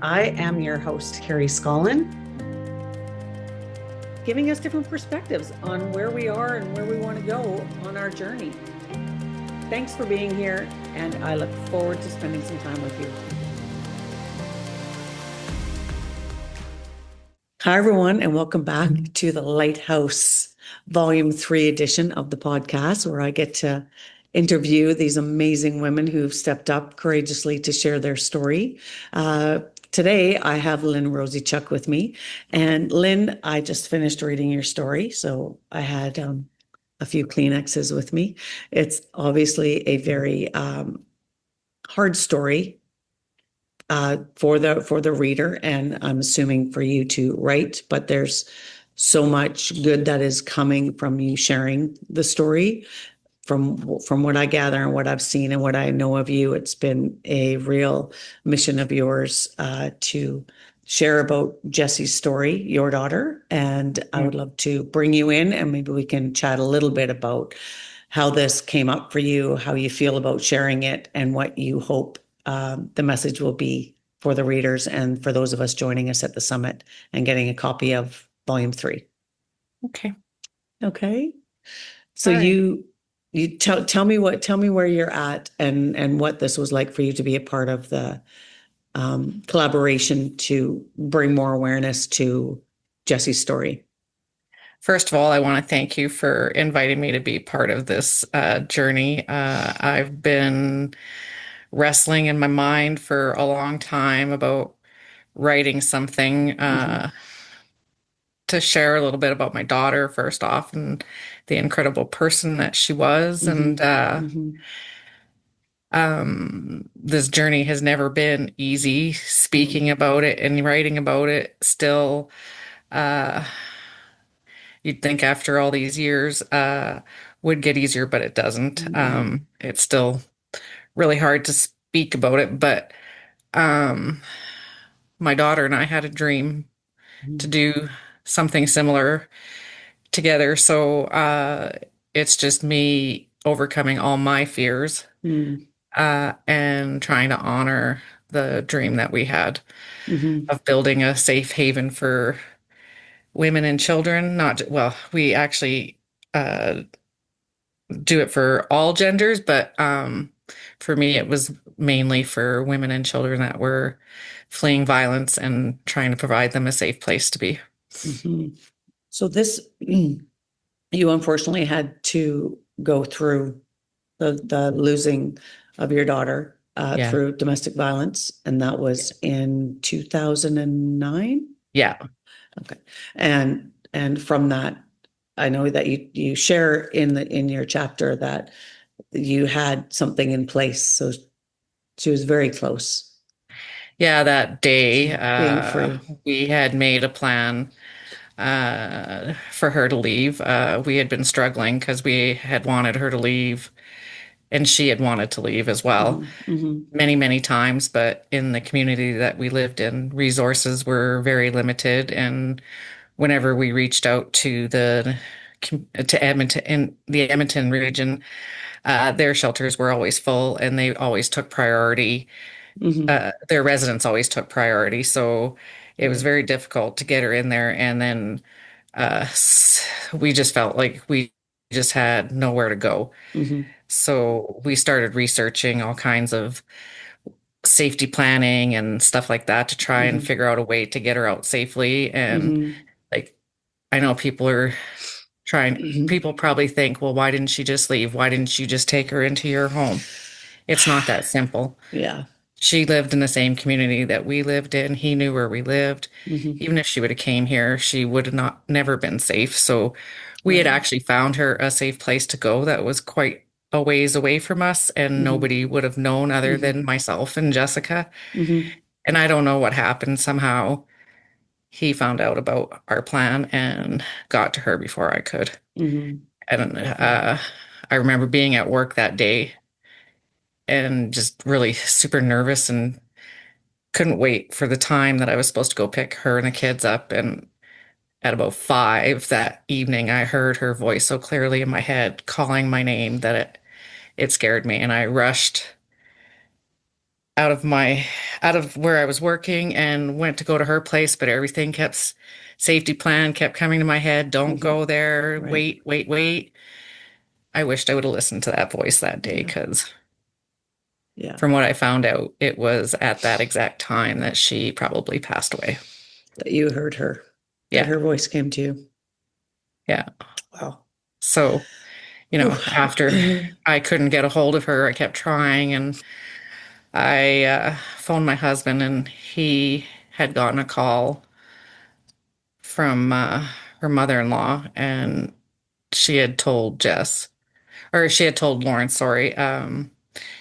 I am your host, Carrie, giving us different perspectives on where we are and where we want to go on our journey. Thanks for being here, and I look forward to spending some time with you. Hi, everyone, and welcome back to the Lighthouse Volume 3 edition of the podcast, where I get to interview these amazing women who've stepped up courageously to share their story. Today, I have Lynne Rosychuk with me. And Lynne, I just finished reading your story, so I had a few Kleenexes with me. It's obviously a very hard story for the reader, and I'm assuming for you to write, but there's so much good that is coming from you sharing the story. From what I gather and what I've seen and what I know of you, it's been a real mission of yours to share about Jessie's story, your daughter. And I would love to bring you in, and maybe we can chat a little bit about how this came up for you, how you feel about sharing it, and what you hope the message will be for the readers and for those of us joining us at the summit and getting a copy of Volume 3. Okay. So you tell me where you're at and what this was like for you to be a part of the collaboration to bring more awareness to Jessie's story. First of all, I want to thank you for inviting me to be part of this journey. I've been wrestling in my mind for a long time about writing something to share a little bit about my daughter, first off, and the incredible person that she was. And this journey has never been easy. Speaking about it and writing about it still, you'd think after all these years would get easier, but it doesn't. It's still really hard to speak about it, but my daughter and I had a dream to do something similar together. So it's just me overcoming all my fears and trying to honor the dream that we had of building a safe haven for women and children. We actually do it for all genders, but for me, it was mainly for women and children that were fleeing violence and trying to provide them a safe place to be. So this, you unfortunately had to go through the losing of your daughter through domestic violence, and that was in 2009? Yeah. Okay. And from that, I know that you share in your chapter that you had something in place. So she was very close. Yeah, that day, being free. we had made a plan for her to leave. We had been struggling because we had wanted her to leave, and she had wanted to leave as well many, many times. But in the community that we lived in, resources were very limited. And whenever we reached out to Edmonton, in the Edmonton region, their shelters were always full, and they always took priority. Their residents always took priority. So it was very difficult to get her in there. And then we just felt like we just had nowhere to go. So we started researching all kinds of safety planning and stuff like that to try and figure out a way to get her out safely. And like, I know people are trying, people probably think, well, why didn't she just leave? Why didn't you just take her into your home? It's not that simple. Yeah. She lived in the same community that we lived in. He knew where we lived. Even if she would have came here, she would have never been safe. So we had actually found her a safe place to go that was quite a ways away from us, and nobody would have known other than myself and Jessica. And I don't know what happened. Somehow he found out about our plan and got to her before I could. And I remember being at work that day and just really super nervous and couldn't wait for the time that I was supposed to go pick her and the kids up. And at about 5 that evening, I heard her voice so clearly in my head calling my name that it scared me. And I rushed out of out of where I was working and went to go to her place, but everything kept safety plan kept coming to my head. Don't Mhm. go there. Right. Wait, wait, wait. I wished I would have listened to that voice that day Yeah. because Yeah. from what I found out, it was at that exact time that she probably passed away. That you heard her, that Yeah. her voice came to you. Yeah. Wow. So, after I couldn't get a hold of her, I kept trying and I phoned my husband and he had gotten a call from her mother-in-law and she had told Jess, or she had told Lawrence, sorry,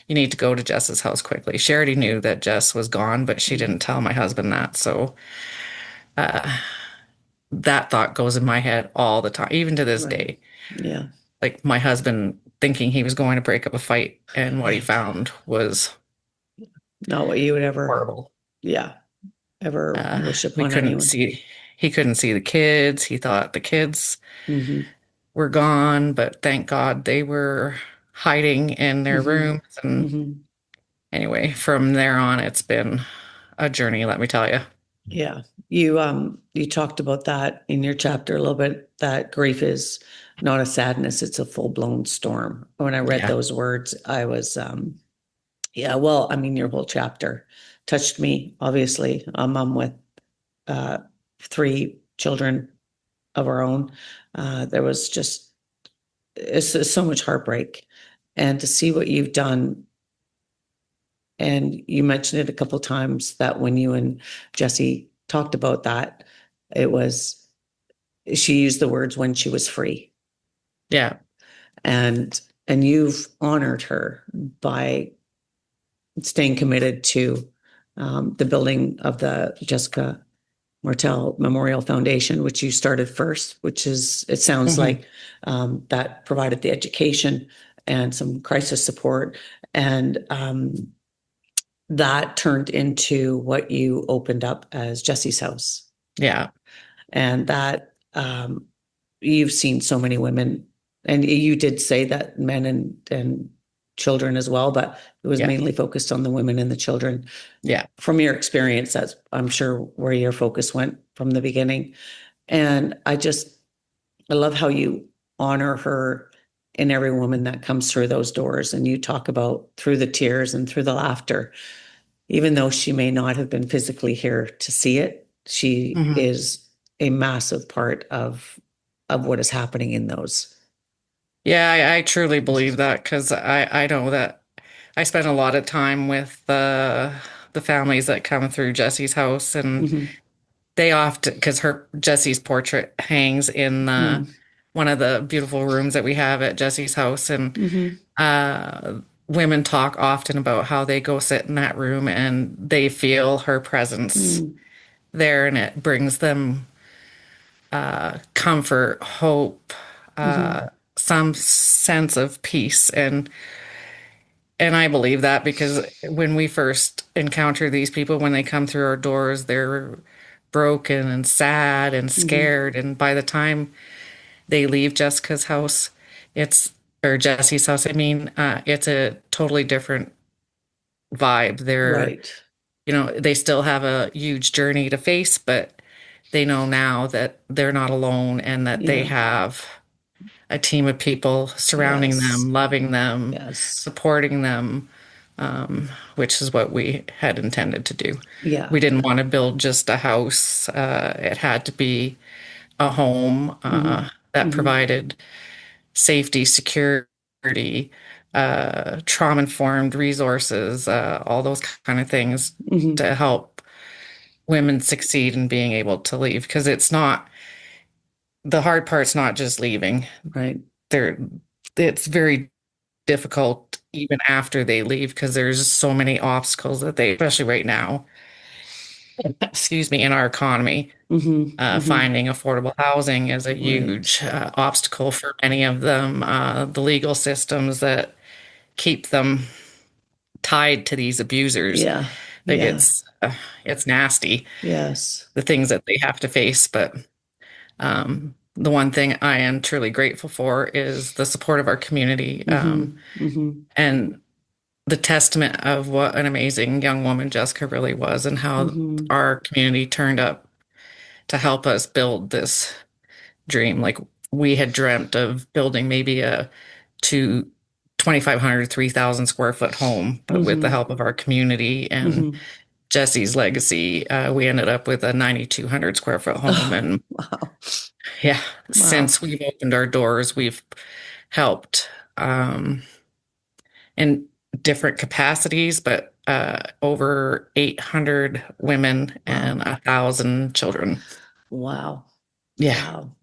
you need to go to Jess's house quickly. She already knew that Jess was gone, but she didn't tell my husband that. So that thought goes in my head all the time, even to this Right. day. Yeah. Like my husband thinking he was going to break up a fight, and what he Right. found was Not what you would ever, horrible. yeah, ever wish We upon couldn't anyone. see, he couldn't see the kids. He thought the kids Hmm. were gone, but thank God they were hiding in their Hmm. rooms. And Hmm. anyway, from there on, it's been a journey, let me tell you. Yeah. You talked about that in your chapter a little bit, that grief is not a sadness, it's a full-blown storm. When I read Yeah. those words, I was yeah, well, I mean, your whole chapter touched me, obviously. A mom with uh 3 children of our own. There was just it's so much heartbreak. And to see what you've done, and you mentioned it a couple of times that when you and Jessie talked about that, it was she used the words when she was free. Yeah. And you've honored her by staying committed to the building of the Jessica Martel Memorial Foundation, which you started first, which is, it sounds Hmm. like that provided the education and some crisis support. And that turned into what you opened up as Jessie's House. Yeah. And that you've seen so many women, and you did say that men and children as well, but it was Yeah. mainly focused on the women and the children. Yeah. From your experience, that's I'm sure where your focus went from the beginning. And I love how you honor her in every woman that comes through those doors. And you talk about through the tears and through the laughter, even though she may not have been physically here to see it, she Hmm. is a massive part of what is happening in those. Yeah, I truly believe that because I know that I spend a lot of time with the families that come through Jesse's house, and Mhm. they often because her Jesse's portrait hangs in the Mm. one of the beautiful rooms that we have at Jesse's house, and Mhm. uh, women talk often about how they go sit in that room and they feel her presence Mm. there, and it brings them comfort, hope, Mhm. some sense of peace, and I believe that because when we first encounter these people, when they come through our doors, they're broken and sad and Mhm. scared. And by the time they leave Jessica's house, it's, or Jesse's house, I mean, it's a totally different vibe. Right. They still have a huge journey to face, but they know now that they're not alone and that they Yeah. have a team of people surrounding Yes. them, loving them, Yes. supporting them, which is what we had intended to do. Yeah. We didn't want to build just a house. It had to be a home Mhm. that Mhm. provided safety, security, trauma-informed resources, all those kind of things Mhm. to help women succeed in being able to leave. Because the hard part's not just leaving. Right. There, it's very difficult even after they leave because there's so many obstacles that they, especially right now, excuse me, in our economy. Mhm. Mhm. Finding affordable housing is a Right. huge obstacle for many of them. The legal systems that keep them tied to these abusers, Yeah. like Yeah. it's nasty, Yes. the things that they have to face. But the one thing I am truly grateful for is the support of our community. Mhm. Mhm. And the testament of what an amazing young woman Jessica really was, and how Mm-hmm. our community turned up to help us build this dream. Like, we had dreamt of building maybe a two 2,500, 3,000 square foot home, but with the Mm-hmm. help of our community and Mm-hmm. Jesse's legacy, we ended up with a 9,200 square foot home. Oh, And wow. yeah, Wow. since we've opened our doors, we've helped in different capacities, but over 800 women and Wow. 1,000 children. Wow. Yeah, Wow.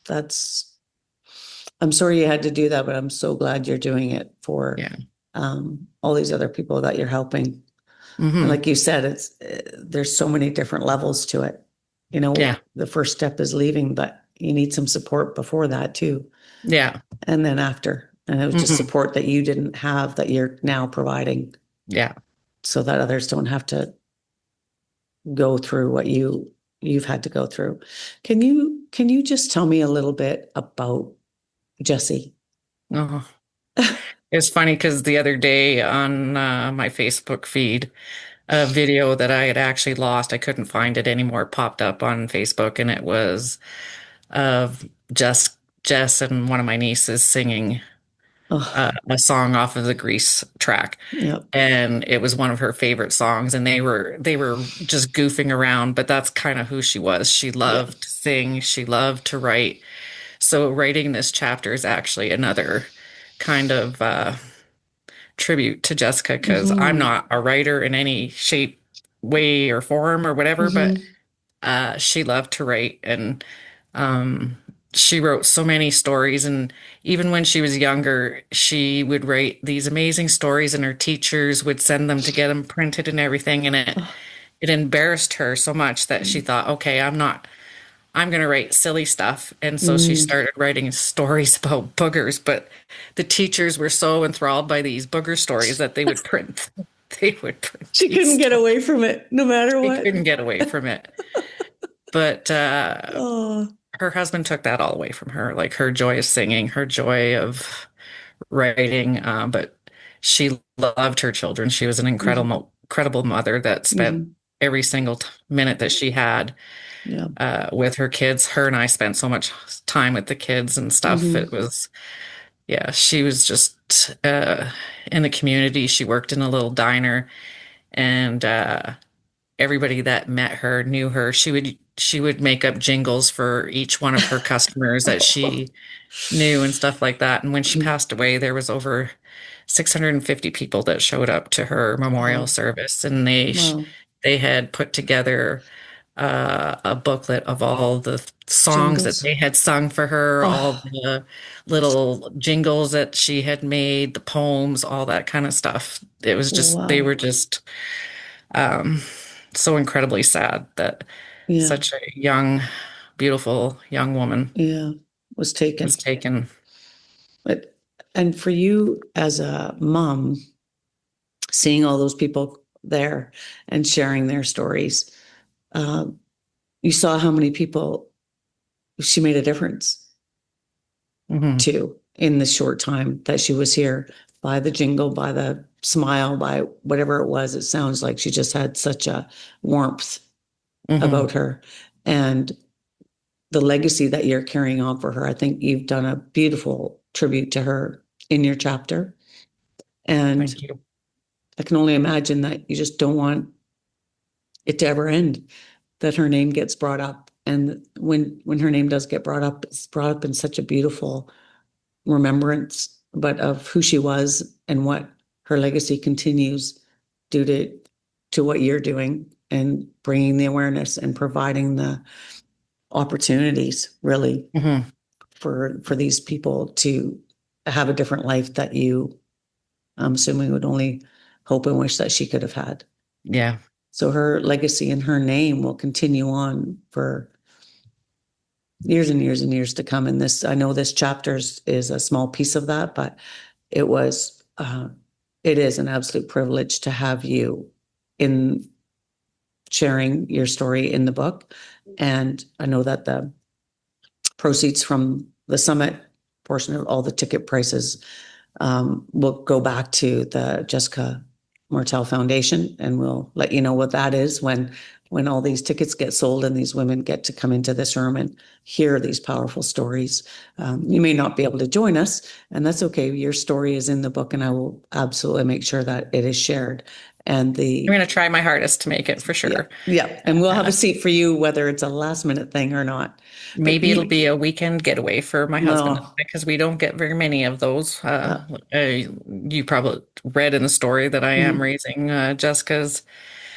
That's, I'm sorry you had to do that, but I'm so glad you're doing it for yeah. all these other people that you're helping. And Hmm. like you said, it's there's so many different levels to it. You know, Yeah, the first step is leaving, but you need some support before that too, yeah. and then after. And it was just Hmm. support that you didn't have that you're now providing, Yeah. so that others don't have to go through what you've had to go through. Can you just tell me a little bit about Jessie? Oh, it's funny because the other day on my Facebook feed, a video that I had actually lost, I couldn't find it anymore, popped up on Facebook, and it was of Jess and one of my nieces singing Oh, a song off of the Grease track. yep. And it was one of her favorite songs, and they were just goofing around, but that's kind of who she was. She Yeah. loved to sing, she loved to write. So writing this chapter is actually another kind of tribute to Jessica, because I'm Mm-hmm. not a writer in any shape, way, or form or whatever, but Mm-hmm. she loved to write, and um, she wrote so many stories. And even when she was younger, she would write these amazing stories, and her teachers would send them to get them printed and everything. And it Oh, it embarrassed her so much that she thought, okay, I'm going to write silly stuff. And so she mm. started writing stories about boogers. But the teachers were so enthralled by these booger stories that they would print She these couldn't get stories. away from it, no matter She what. couldn't get away from it. But Oh. her husband took that all away from her, like her joy of singing, her joy of writing. But she loved her children. She was an Mm-hmm. incredible mother that spent Mm-hmm. every single minute that she had Yeah. with her kids. Her and I spent so much time with the kids and stuff. It Mm-hmm. was, yeah, she was just in the community. She worked in a little diner, and everybody that met her knew her. She would make up jingles for each one of her customers that she knew and stuff like that. And when she passed away, there was over 650 people that showed up to her memorial Wow. service, and Wow. they had put together a booklet of all the songs that Jingles. they had sung for her, all Oh, the little jingles that she had made, the poems, all that kind of stuff. It was just, they wow. were just um, so incredibly sad that Yeah. such a young, beautiful young woman Yeah. Was was taken. taken. But, and for you as a mom, seeing all those people there and sharing their stories, uh, you saw how many people she made a difference Hmm. to in the short time that she was here, by the jingle, by the smile, by whatever it was. It sounds like she just had such a warmth Hmm. about her. And the legacy that you're carrying on for her, I think you've done a beautiful tribute to her in your chapter. And Thank you. I can only imagine that you just don't want it to ever end, that her name gets brought up. And when her name does get brought up, it's brought up in such a beautiful remembrance, but of who she was and what her legacy continues due to what you're doing and bringing the awareness and providing the opportunities, really, Hmm. for these people to have a different life that you, I'm assuming, would only hope and wish that she could have had. Yeah. So her legacy and her name will continue on for years and years and years to come. And this, I know this chapter is a small piece of that, but it was, it is an absolute privilege to have you in sharing your story in the book. And I know that the proceeds from the summit portion of all the ticket prices we'll go back to the Jessica Martel Foundation, and we'll let you know what that is when all these tickets get sold and these women get to come into this room and hear these powerful stories. You may not be able to join us, and that's okay. Your story is in the book, and I will absolutely make sure that it is shared. And I'm going to try my hardest to make it for sure. Yeah. And we'll have a seat for you, whether it's a last minute thing or not. Maybe it'll be a weekend getaway for my husband No. because we don't get very many of those. You probably read in the story that I am raising Jessica's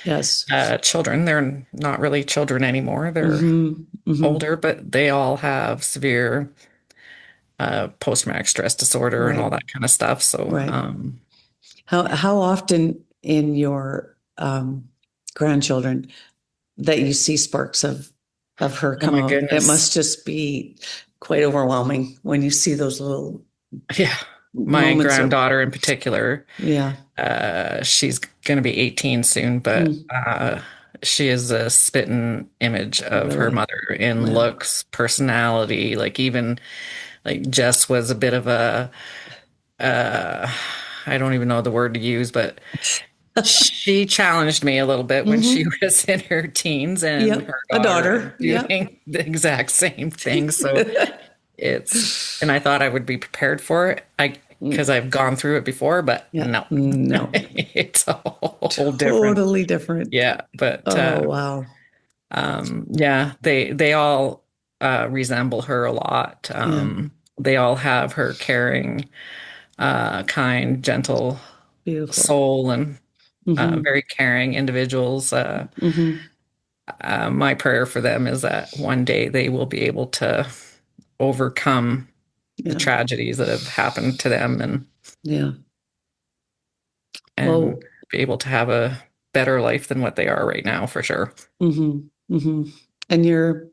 Yes. children. They're not really children anymore. They're older, but they all have severe post-traumatic stress disorder and all that kind of stuff. So, how often in your grandchildren that you see sparks of her come my out? goodness. It must just be quite overwhelming when you see those little my granddaughter in particular. Yeah. She's going to be 18 soon, but she is a spitting image of her mother in looks, personality, even like Jess was a bit of a I don't even know the word to use, but she challenged me a little bit when she was in her teens, and her daughter doing the exact same thing. So and I thought I would be prepared for it. Because I've gone through it before, but no, it's a whole totally different. Yeah, but wow. Yeah, they all resemble her a lot. They all have her caring, kind, gentle Beautiful soul, and very caring individuals. My prayer for them is that one day they will be able to overcome the tragedies that have happened to them and be able to have a better life than what they are right now, for sure. And you're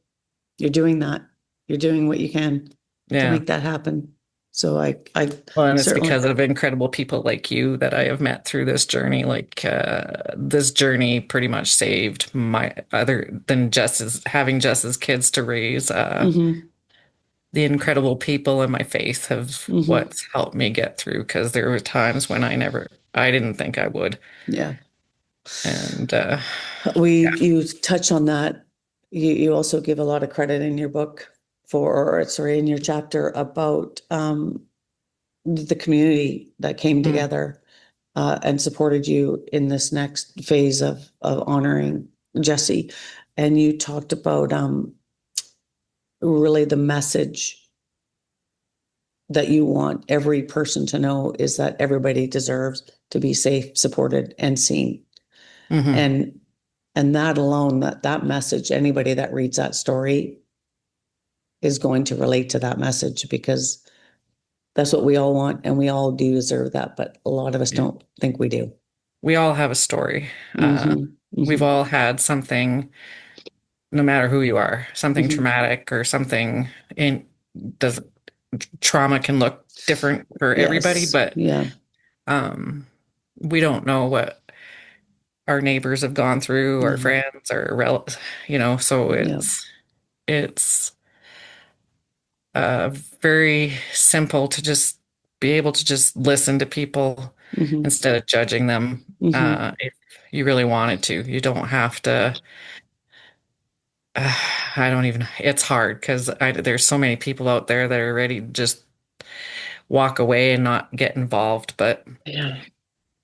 doing that. You're doing what you can to make that happen. So well, and it's because of incredible people like you that I have met through this journey. This journey pretty much saved other than having Jess's kids to raise. The incredible people in my faith have what's helped me get through, because there were times when I didn't think I would. Yeah. And you touch on that. You also give a lot of credit in your book in your chapter about the community that came together and supported you in this next phase of honoring Jessie. And you talked about really the message that you want every person to know is that everybody deserves to be safe, supported, and seen. And that alone, that message, anybody that reads that story is going to relate to that message, because that's what we all want, and we all do deserve that, but a lot of us don't think we do. We all have a story. We've all had something, no matter who you are, something traumatic or something trauma can look different for everybody, but we don't know what our neighbors have gone through, our friends or relatives, so it's very simple to just be able to just listen to people instead of judging them. If you really wanted to, you don't have to. It's hard because there's so many people out there that are ready to just walk away and not get involved, but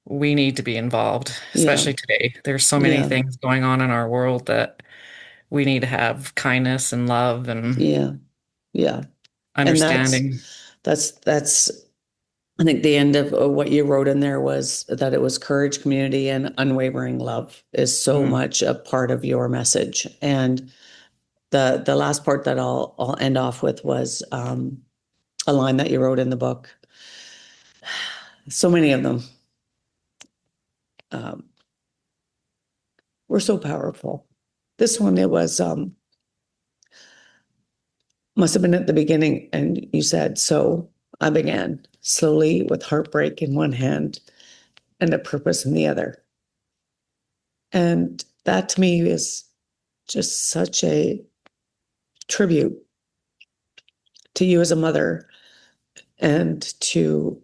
we need to be involved, especially today. There's so many things going on in our world that we need to have kindness and love and understanding. And that's I think the end of what you wrote in there was that it was courage, community, and unwavering love is so much a part of your message. And the last part that I'll end off with was a line that you wrote in the book. So many of them were so powerful. This one, it was must have been at the beginning, and you said, "So I began slowly with heartbreak in one hand and a purpose in the other." And that to me is just such a tribute to you as a mother and to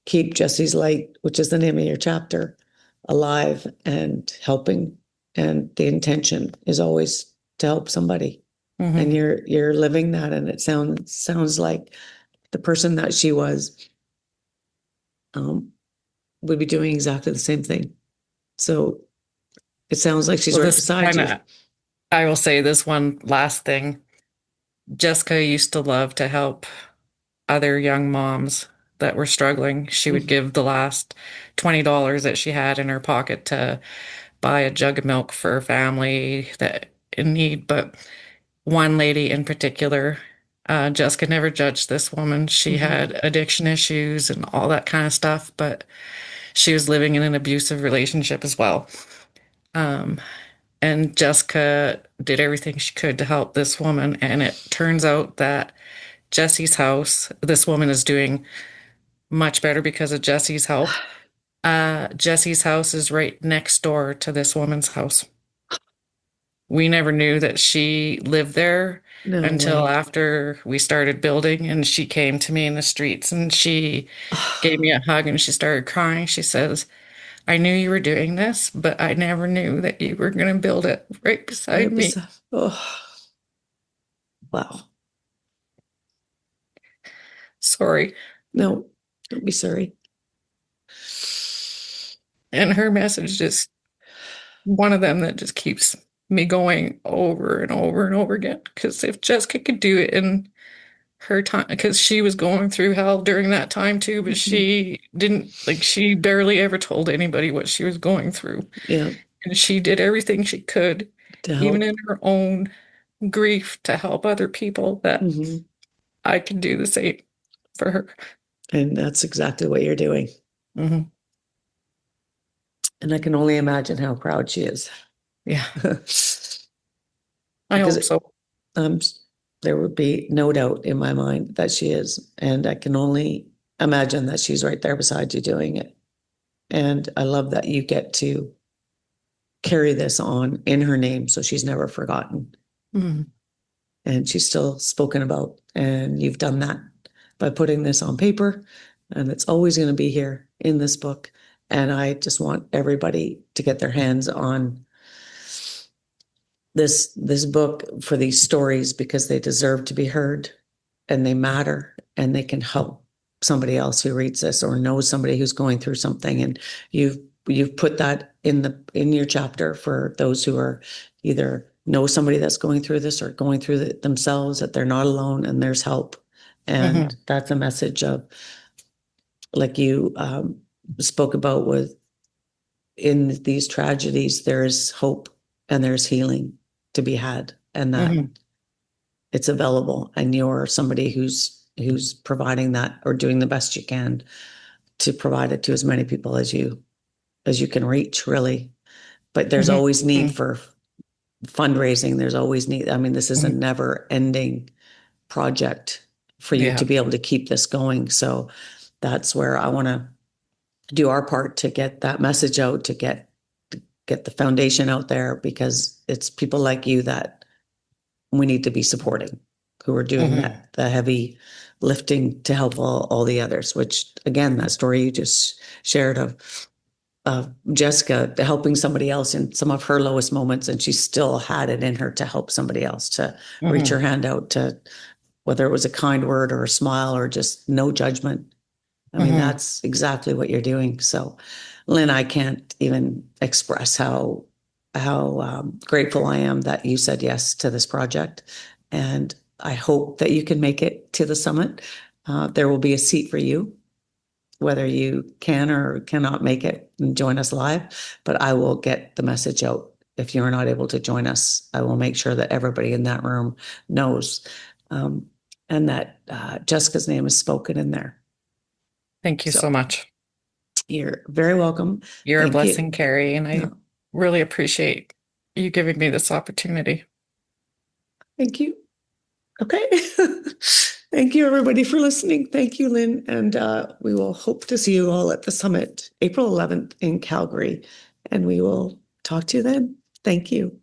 keep Jessie's light, which is the name of your chapter, alive and helping. And the intention is always to help somebody. And you're living that, and it sounds like the person that she was would be doing exactly the same thing. So it sounds like she's right beside you. I will say this one last thing. Jessica used to love to help other young moms that were struggling. She would give the last $20 that she had in her pocket to buy a jug of milk for a family that in need. But one lady in particular, Jessica never judged this woman. She had addiction issues and all that kind of stuff, but she was living in an abusive relationship as well. And Jessica did everything she could to help this woman. And it turns out that Jessie's house, this woman is doing much better because of Jessie's help. Jessie's house is right next door to this woman's house. We never knew that she lived there until after we started building, and she came to me in the streets and she gave me a hug and she started crying. She says, I knew you were doing this, but I never knew that you were going to build it right beside me. Oh, wow. Sorry. No, don't be sorry. And her message is one of them that just keeps me going over and over and over again. Because if Jessica could do it in her time, because she was going through hell during that time too, but she didn't, like, she barely ever told anybody what she was going through. Yeah. And she did everything she could, even in her own grief, to help other people, that I can do the same for her. And that's exactly what you're doing. And I can only imagine how proud she is. Yeah. I hope so. There would be no doubt in my mind that she is. And I can only imagine that she's right there beside you doing it. And I love that you get to carry this on in her name, so she's never forgotten. And she's still spoken about. And you've done that by putting this on paper. And it's always going to be here in this book. And I just want everybody to get their hands on this book for these stories, because they deserve to be heard and they matter, and they can help somebody else who reads this or knows somebody who's going through something. And you've put that in your chapter for those who are either know somebody that's going through this or going through it themselves, that they're not alone and there's help. And that's a message of, like you spoke about, with in these tragedies, there is hope and there's healing to be had, and that it's available, and you're somebody who's providing that, or doing the best you can to provide it to as many people as you can reach, really. But there's always need for fundraising. There's always need. I mean, this is a never ending project for you to be able to keep this going. So that's where I want to do our part to get that message out, to get the foundation out there, because it's people like you that we need to be supporting, who are doing the heavy lifting to help all the others, which, again, that story you just shared of Jessica helping somebody else in some of her lowest moments, and she still had it in her to help somebody else, to reach her hand out, to whether it was a kind word or a smile or just no judgment. I mean, that's exactly what you're doing. So, Lynne, I can't even express how grateful I am that you said yes to this project. And I hope that you can make it to the summit. There will be a seat for you, whether you can or cannot make it and join us live. But I will get the message out. If you're not able to join us, I will make sure that everybody in that room knows, and that Jessica's name is spoken in there. Thank you so much. You're very welcome. You're a blessing, Carrie, and I really appreciate you giving me this opportunity. Thank you. Okay. Thank you, everybody, for listening. Thank you, Lynne. And we will hope to see you all at the summit, April 11th in Calgary. And we will talk to you then. Thank you.